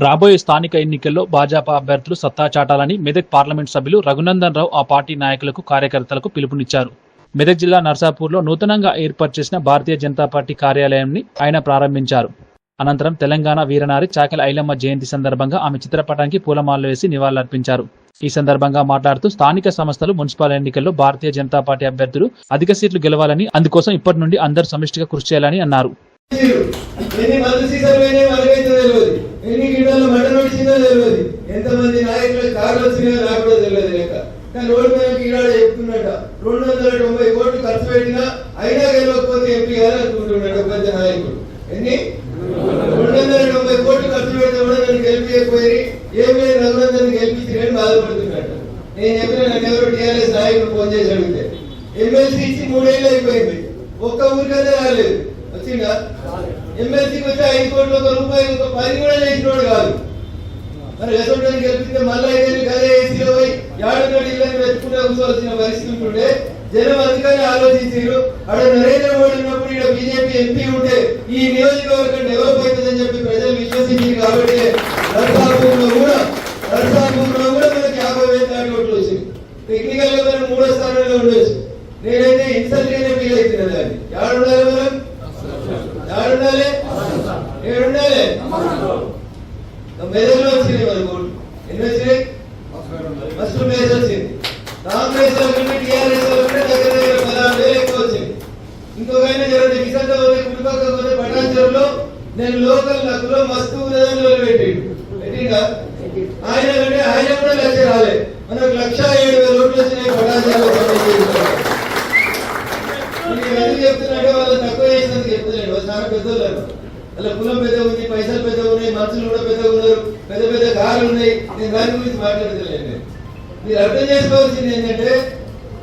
రాబోయే స్థానిక ఎన్నికల్లో భాజపా అభ్యర్థులు సత్తా చాటాలని మెదక్ పార్లమెంట్ సభ్యులు రఘునందన్ రావు ఆ పార్టీ నాయకులకు కార్యకర్తలకు పిలుపునిచ్చారు. మెదక్ జిల్లా నర్సాపూర్లో నూతనంగా ఏర్పాటు చేసిన భారతీయ జనతా పార్టీ కార్యాలయాన్ని ఆయన ప్రారంభించారు. అనంతరం తెలంగాణ వీరనారి చాకలి ఐలమ్మ జయంతి సందర్భంగా ఆమె చిత్రపటానికి పూలమాలలు వేసి నివాళులర్పించారు. ఈ సందర్భంగా మాట్లాడుతూ స్థానిక సంస్థలు, మున్సిపల్ ఎన్నికల్లో భారతీయ జనతా పార్టీ అభ్యర్థులు అధిక సీట్లు గెలవాలని, అందుకోసం ఇప్పటి నుండి అందరూ సమిష్టిగా కృషి చేయాలని అన్నారు. ఎంతమంది నాయకులు కార్లు వచ్చినాయో నాకు కూడా తెలియదు లెక్క. కానీ రోడ్డు మీద ఈనాడు చెప్తున్నట 290 కోట్లు ఖర్చు పెట్టినా అయినా గెలవకపోతే ఎంపీ గారు అనుకుంటున్నాడు పెద్ద నాయకుడు. ఎన్ని 290 కోట్లు ఖర్చు పెడితే కూడా నన్ను గెలిపించకపోయి ఏం లేదు రఘునందన్ గెలిపించి బాధపడుతున్నాడు. నేను చెప్పిన నన్ను ఎవరు టీఆర్ఎస్ నాయకుడు ఫోన్ చేసి అడిగితే ఎమ్మెల్సీ ఇచ్చి 3 ఏళ్ళు అయిపోయింది, ఒక్క ఊరికైతే రాలేదు. వచ్చిందా? ఎమ్మెల్సీకి వచ్చి 5 కోట్లు, ₹1 ఒక 10 కూడా చేసినోడు కాదు. మరి ఎటువంటి గెలిపితే మళ్ళీ ఐదేళ్ళు కదే ఏసీలో పోయి ఏడున్నర ఇళ్ళని వెతుకుంటే కూర్చోవలసిన పరిస్థితి ఉంటుండే. జనం అందుకని ఆలోచించారు. అక్కడ నరేంద్ర మోడీ ఉన్నప్పుడు ఇక్కడ బీజేపీ ఎంపీ ఉంటే ఈ నియోజకవర్గం డెవలప్ అవుతుందని చెప్పి ప్రజలు విశ్వసించారు. కాబట్టి నర్సాపూర్లో కూడా మనకి 50,000 ఓట్లు వచ్చింది. టెక్నికల్ గా మనం 3వ స్థానంలో ఉండొచ్చు. నేనైతే ఇన్సల్ట్ గానే ఫీల్ అవుతున్నా. దాన్ని ఏడుండాలి, మనం ఏడుండాలి, ఏడుండాలి. మెదడులో వచ్చినాయి మన ఓట్లు. ఎన్ని వచ్చినాయి? ఫస్ట్ ప్లేస్ వచ్చింది. కాంగ్రెస్ కంటే టీఆర్ఎస్ కంటే దగ్గర 16,000 ఎక్కువ వచ్చింది. ఇంకొక ఆయన జరుగుతుంది కిసంత కుటుంబ పటాచారంలో నేను లోకల్ నక్కులో మస్తు ఉదాహరణలు పెట్టిండా. ఆయన కంటే ఆయన కూడా 1,00,000 రాలే. మనకు 1,07,000 ఓట్లు వచ్చినాయి పటాచారంలో. ఎందుకు చెప్తున్నాడో వాళ్ళు తక్కువ చేసినందుకు చెప్తున్నాడు. వాళ్ళు చాలా పెద్దోళ్ళు, అలా కులం పెద్ద ఉంది, పైసలు పెద్ద ఉన్నాయి, మనుషులు కూడా పెద్ద ఉన్నారు, పెద్ద పెద్ద కార్లు ఉన్నాయి. నేను దాని గురించి మాట్లాడతలేను. మీరు అర్థం చేసుకోవాల్సింది ఏంటంటే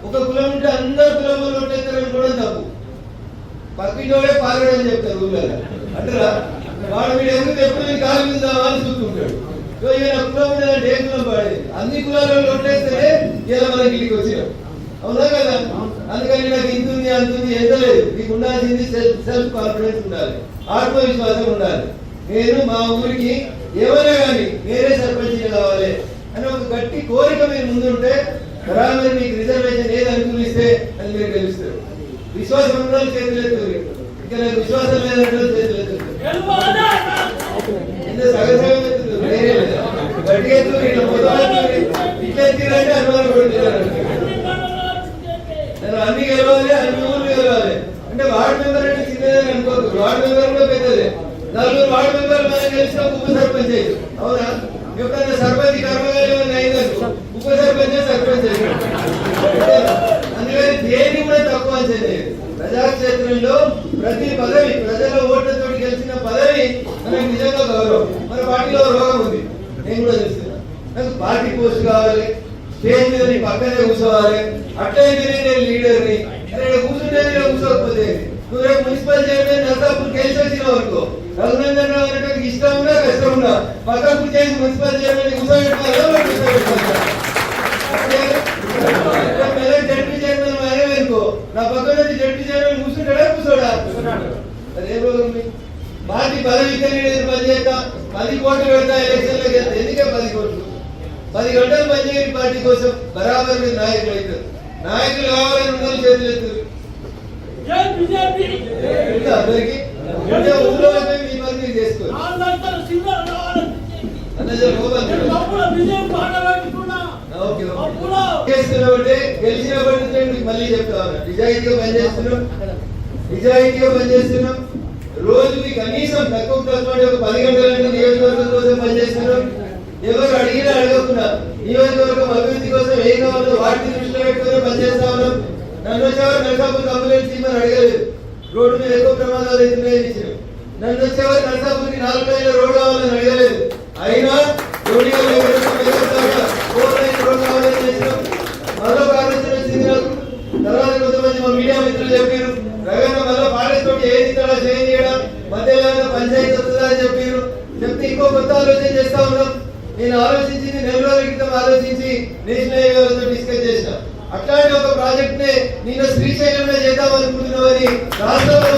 ఒక కులం ఉంటే అందరు కులంలో ఓటేస్తారని కూడా తప్పు. పక్కింటోడే పాల్గొడని చెప్తారు ఊళ్ళో అంటారా. వాడు వీడు ఎందుకు ఎప్పుడు నేను కాలు మిందామా అని చూస్తుంటాడు. ఈయన కులం ఉండేదంటే ఏ కులం పాడేది. అన్ని కులాలలో ఓటేస్తేనే ఇలా మనకి ఇంటికి వచ్చినాం. అవునా కదా? అందుకని నాకు ఇంత ఉంది అంత ఉంది ఎంత లేదు. నీకు ఉండాల్సింది సెల్ఫ్ కాన్ఫిడెన్స్ ఉండాలి, ఆత్మవిశ్వాసం ఉండాలి. నేను మా ఊరికి ఏమైనా కానీ వేరే సర్పంచ్ కావాలి అని ఒక గట్టి కోరిక మీరు ముందుంటే బరాబర్ మీకు రిజర్వేషన్ ఏది అనుకూలిస్తే అది మీరు గెలుస్తారు. విశ్వాసం ఉండాలి, చేతులు ఎత్తుతుంది. ఇంకా నాకు విశ్వాసం లేదంటే చేతులు ఎత్తుతుంది. ఎంత సగసగం ఎత్తుతుంది, వేరే లేదా గట్టి ఎత్తుతుంది. ఇట్లా పొద్దు ఇట్లా ఎత్తిరంటే అనుమానం పడుతున్నారు. నేను అన్ని గెలవాలి, అన్ని ఊళ్ళు గెలవాలి అంటే వార్డు మెంబర్ అంటే చిన్నదని అనుకోదు. వార్డు మెంబర్ కూడా పెద్దదే. 4 వార్డు మెంబర్లు మనం గెలిచిన ఉప సర్పంచ్ అయ్యి. అవునా? ఎప్పుడైనా సర్పంచ్ కర్మగాలి అయిందనుకో ఉప సర్పంచ్ సర్పంచ్ అయ్యి. అందుకని దేని కూడా తక్కువ అంచనా. ప్రజాక్షేత్రంలో ప్రతి పదవి ప్రజల ఓట్లతో గెలిచిన పదవి మనకు నిజంగా గౌరవం. మన పార్టీలో రోగం ఉంది, నేను కూడా తెలుస్తున్నా. నాకు పార్టీ పోస్ట్ కావాలి, స్టేజ్ మీద నీ పక్కనే కూర్చోవాలి, అట్లయితేనే నేను లీడర్ని. కూర్చుంటే కూర్చోకపోతే నువ్వు రేపు మున్సిపల్ చైర్మన్ నర్సాపూర్ గెలిచి వచ్చినావు అనుకో, రఘునందన్ రావు అనేటువంటి ఇష్టం ఉన్నా కష్టం ఉన్నా పక్కకు చేసి మున్సిపల్ చైర్మన్ కూర్చోబెట్టుకోవాలి. జడ్పీ చైర్మన్ అనుకో, నా పక్కన నుంచి జడ్పీ చైర్మన్ కూర్చుంటాడా కూర్చోడా? పార్టీ పదవి పనిచేస్తా 10 కోట్లు పెడతా ఎలక్షన్లోకి వెళ్తా. ఎందుకే 10 కోట్లు? 10 గంటలు పనిచేయని పార్టీ కోసం బరాబర్ మీరు నాయకులు అవుతారు. నాయకులు కావాలని ఉన్నది చేతులు ఎత్తురు. అందరికి ఊళ్ళో మీ పని మీరు చేసుకోరు. గెలిచినప్పటి నుంచి మళ్ళీ చెప్తా ఉన్నా, నిజాయితీగా పనిచేస్తున్నాం. రోజుకి కనీసం తక్కువ ఒక 10 గంటలంటే నియోజకవర్గం కోసం పనిచేస్తున్నాం. ఎవరు అడిగినా అడగకుండా నియోజకవర్గం అభివృద్ధి కోసం ఏం కావాలో వాటిని దృష్టిలో పెట్టుకుని పనిచేస్తా ఉన్నాం. నన్ను వచ్చేవారు నర్సాపూర్ కంప్లైంట్ చేయమని అడగలేదు. రోడ్డు మీద ఎక్కువ ప్రమాదాలు అవుతున్నాయని ఇచ్చినాం. నన్ను వచ్చేవారు నర్సాపూర్కి 4 లైన్ల రోడ్డు కావాలని అడగలేదు. అయినా రోడ్డు కావాలని చేసినాం. మరొక ఆలోచన వచ్చింది నాకు. తర్వాత కొంతమంది మా మీడియా మిత్రులు చెప్పారు, రవీంద్ర మళ్ళీ పాడేతో ఏది తడా చేయడం మధ్యలో పంచాయతీ వస్తుందా అని చెప్పారు. చెప్తే ఇంకో కొత్త ఆలోచన చేస్తా ఉన్నాం. నేను ఆలోచించింది 4 రోజుల క్రితం ఆలోచించి నేషనల్ హైవేలతో డిస్కస్ చేసిన. అట్లాంటి ఒక ప్రాజెక్ట్ నే నేను శ్రీశైలంలో చేద్దాం అనుకుంటున్నామని రాష్ట్రంలో